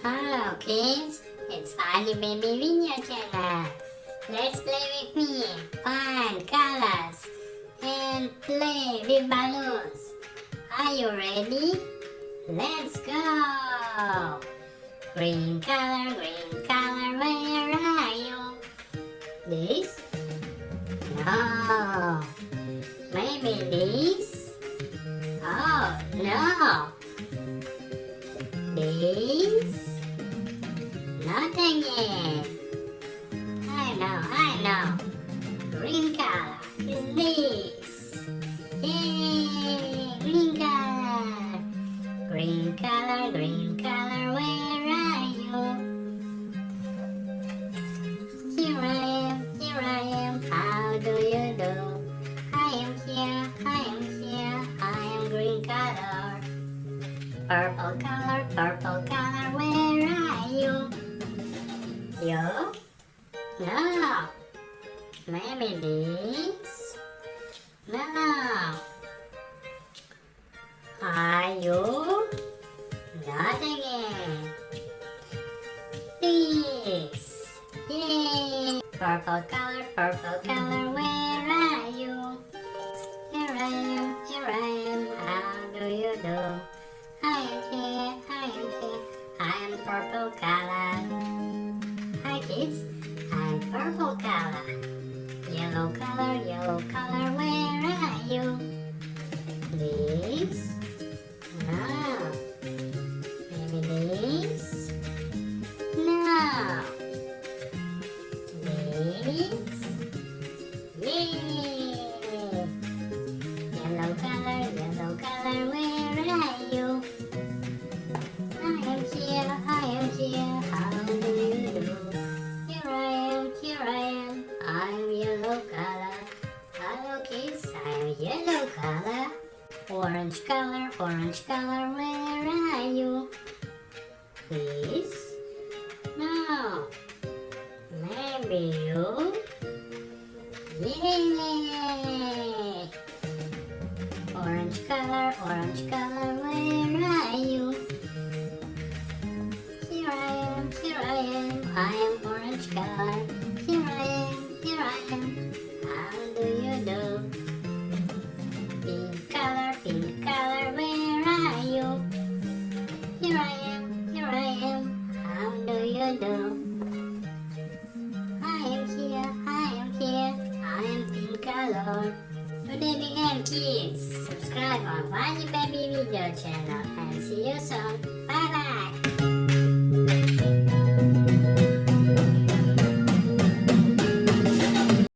Hello kids, it's Smiley Baby Video channel. Let's play with me, find colors and play with balloons. Are you ready? Let's go! Green color, where are you? This? No. Maybe this? Oh no. This? Not again. I know. Green color is this. Yay! Green color. Green color, where are you? Here I am, how do you do? I am here, I am green color. Purple color, where are you? You? No. Maybe this? No. Are you? Not again. This. Yay! Purple color, where are you? Here I am, how do you do? I am here, I am purple color. Hi kids, I'm purple color. Yellow color, where are you? This? No. Maybe this? No. This? Yay! Yellow color, where are you? I am here, how do you do? Here I am, I'm yellow color. Hello kids, I'm yellow color. Orange color, where are you? This? No. Maybe you? Yay! Orange color, where are you? Here I am, I am orange color. Here I am, how do you do? Pink color, where are you? Here I am, how do you do?